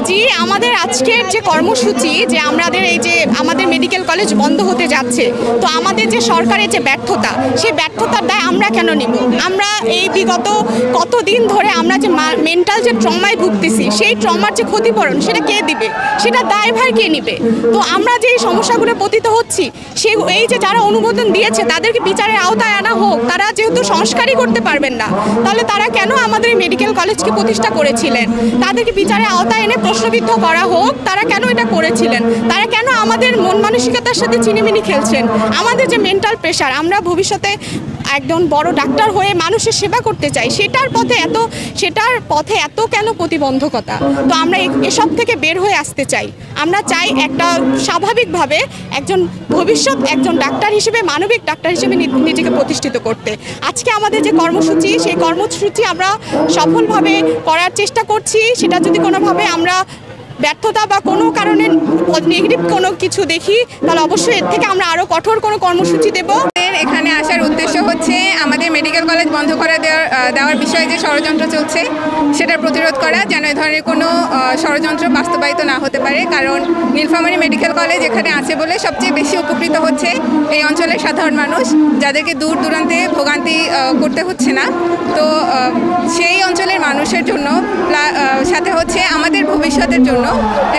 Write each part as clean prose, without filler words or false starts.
জি, আমাদের আজকের যে কর্মসূচি যে আমাদের এই যে আমাদের মেডিকেল কলেজ বন্ধ হতে যাচ্ছে, তো আমাদের যে সরকারের যে ব্যর্থতা, সেই ব্যর্থতার দায় আমরা কেন নিব? আমরা এই বিগত কতদিন ধরে আমরা যে মেন্টাল যে ট্রমায় ভুগতেছি, সেই ট্রমার যে ক্ষতিপূরণ সেটা কে দিবে? সেটা দায়ভার কে নিবে? তো আমরা যে সমস্যাগুলো পতিত হচ্ছি, সেই এই যে যারা অনুমোদন দিয়েছে তাদেরকে বিচারের আওতায় আনা হোক। তারা যেহেতু সংস্কারই করতে পারবেন না, তাহলে তারা কেন আমাদের মেডিকেল কলেজকে প্রতিষ্ঠা করেছিলেন? তাদেরকে বিচারের আওতায় এনে প্রশ্নবিদ্ধ করা হোক, তারা কেন এটা করেছিলেন? তারা কেন আমাদের মন মানসিকতার সাথে চিনিমিনি খেলছেন? আমাদের যে মেন্টাল প্রেশার, আমরা ভবিষ্যতে একজন বড় ডাক্তার হয়ে মানুষের সেবা করতে চাই, সেটার পথে এত কেন প্রতিবন্ধকতা? তো আমরা এসব থেকে বের হয়ে আসতে চাই। আমরা চাই একটা স্বাভাবিকভাবে একজন ডাক্তার হিসেবে, মানবিক ডাক্তার হিসেবে নিজেকে প্রতিষ্ঠিত করতে। আজকে আমাদের যে কর্মসূচি, সেই কর্মসূচি আমরা সফলভাবে করার চেষ্টা করছি। সেটা যদি কোনোভাবে আমরা ব্যর্থতা বা কোনো কারণে নেগেটিভ কোনো কিছু দেখি, তাহলে অবশ্যই এর থেকে আমরা আরও কঠোর কোনো কর্মসূচি দেব। এখানে আসার উদ্দেশ্য হচ্ছে আমাদের মেডিকেল কলেজ বন্ধ করে দেওয়ার বিষয়ে যে ষড়যন্ত্র চলছে সেটার প্রতিরোধ করা, যেন এই ধরনের কোনো ষড়যন্ত্র বাস্তবায়িত না হতে পারে। কারণ নীলফামারী মেডিকেল কলেজ এখানে আছে বলে সবচেয়ে বেশি উপকৃত হচ্ছে এই অঞ্চলের সাধারণ মানুষ, যাদেরকে দূর দূরান্তে ভোগান্তি করতে হচ্ছে না। তো সেই অঞ্চলের মানুষের জন্য, সাথে হচ্ছে আমাদের ভবিষ্যতের জন্য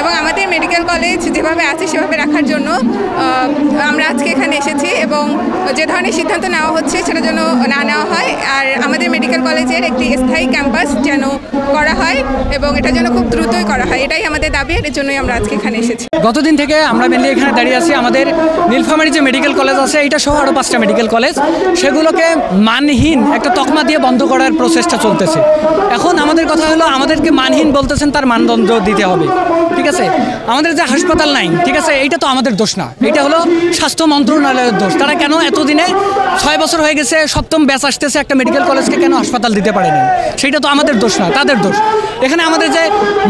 এবং আমাদের মেডিকেল কলেজ যেভাবে আছে সেভাবে রাখার জন্য আমরা আজকে এখানে এসেছি। এবং যে ধরনের সিদ্ধান্ত নেওয়া হচ্ছে সেটা যেন না নেওয়া হয়, আর আমাদের মেডিকেল কলেজের একটি স্থায়ী ক্যাম্পাস যেন করা হয় এবং এটা যেন খুব দ্রুতই করা হয়, এটাই আমাদের দাবি। এর জন্যই আমরা আজকে এখানে এসেছি। গতদিন থেকে আমরা মেনলি এখানে দাঁড়িয়ে আছি। আমাদের নীলফামারী যে মেডিকেল কলেজ আছে, এটা সহ আরও 5টা মেডিকেল কলেজ, সেগুলোকে মানহীন একটা তকমা দিয়ে বন্ধ করার প্রচেষ্টা চলতেছে। এখন আমাদের কথা হলো, আমাদেরকে মানহীন বলতেছেন, তার মানদণ্ড দিতে হবে, ঠিক আছে? আমাদের যে হাসপাতাল নাই, ঠিক আছে, এইটা তো আমাদের দোষ না, এটা হলো স্বাস্থ্য মন্ত্রণালয়ের দোষ। তারা কেন এতদিনে 6 বছর হয়ে গেছে, 7ম ব্যাচ আসতেছে, একটা মেডিকেল কলেজকে কেন হাসপাতাল দিতে পারেনি? সেটা তো আমাদের দোষ না, তাদের দোষ। এখানে আমাদের যে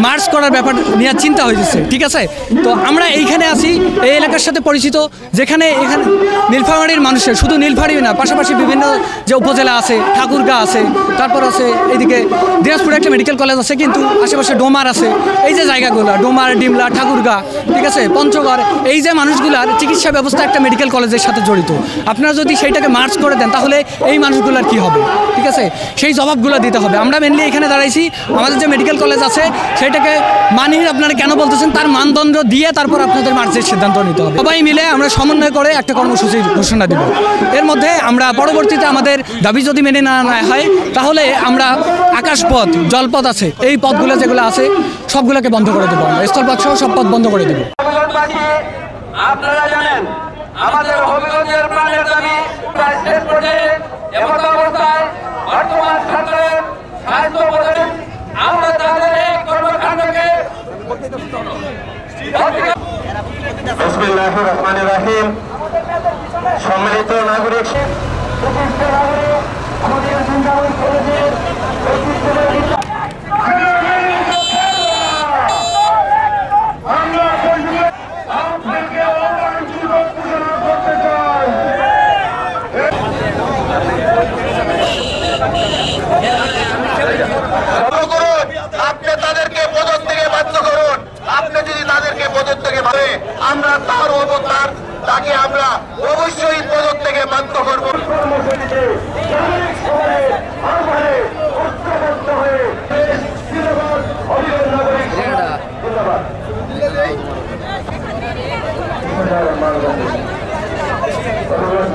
মার্চ করার ব্যাপার নিয়ে চিন্তা হয়েছে, ঠিক আছে? তো আমরা এইখানে আছি, এই এলাকার সাথে পরিচিত, যেখানে এখানে নীলফামারীর মানুষের, শুধু নীলফামারী না, পাশাপাশি বিভিন্ন যে উপজেলা আছে, ঠাকুরগাঁ আছে, তারপর আছে এইদিকে দিনাজপুরে একটা মেডিকেল কলেজ আছে, কিন্তু আশেপাশে ডোমার আছে। এই যে জায়গাগুলো, ডোমার, ডিমলা, ঠাকুরগাঁ, ঠিক আছে, পঞ্চগড়, এই যে মানুষগুলার চিকিৎসা ব্যবস্থা একটা মেডিকেল কলেজের সাথে জড়িত। আপনারা যদি সেইটাকে মার্চ করে দেন, তাহলে এই মানুষগুলোর কি হবে? ঠিক আছে, সেই জবাবগুলো দিতে হবে। আমরা মেনলি এখানে দাঁড়াইছি, আমাদের যে মেডিকেল কলেজ আছে সেটাকে মানহীন আপনারা কেন বলতেছেন, তার মানদণ্ড দিয়ে তারপর আপনাদের মার্চের সিদ্ধান্ত নিতে হবে। সবাই মিলে আমরা সমন্বয় করে একটা কর্মসূচির ঘোষণা দিব। এর মধ্যে আমরা পরবর্তীতে আমাদের দাবি যদি মেনে না হয়, তাহলে আমরা আকাশপথ, জলপথ আছে, এই পথগুলো যেগুলো আছে সবগুলোকে বন্ধ করে দেবো। আমরা স্থলপথ সহ সব পথ বন্ধ করে দেবো। আপনারা জানেন আমাদের হবিগঞ্জের প্রাণের দাবি প্রায় শেষ পর্যায়ে এমন অবস্থায় বর্তমান সরকারের স্বাস্থ্য পদ্ধতি আমরা তাদের এই কর্মকাণ্ডকে বিসমিল্লাহির রহমানির রহিম। সম্মানিত নাগরিক, আপনি তাদেরকে পদক থেকে বাধ্য করুন। আপনি যদি তাদেরকে পদক থেকে ভাবে, আমরা তার অবতার, তাকে আমরা অবশ্যই পদক থেকে বাধ্য করবো।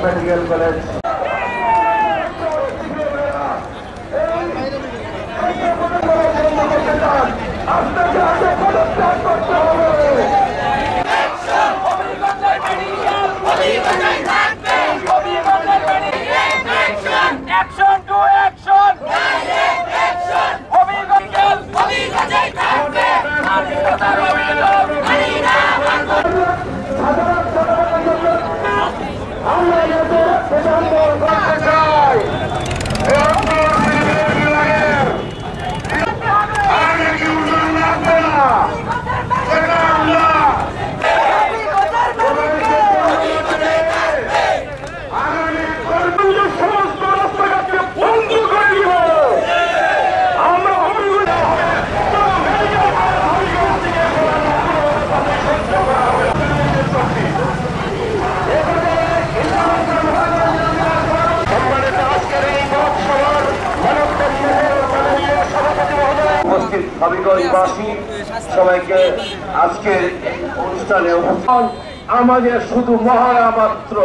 মেডিকেল কলেজ হবিগঞ্জবাসী সবাইকে আজকের অনুষ্ঠানে আমাদের শুধু মহড়া মাত্র।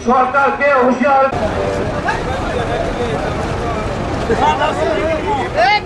সরকারকে হুঁশিয়ার Hey!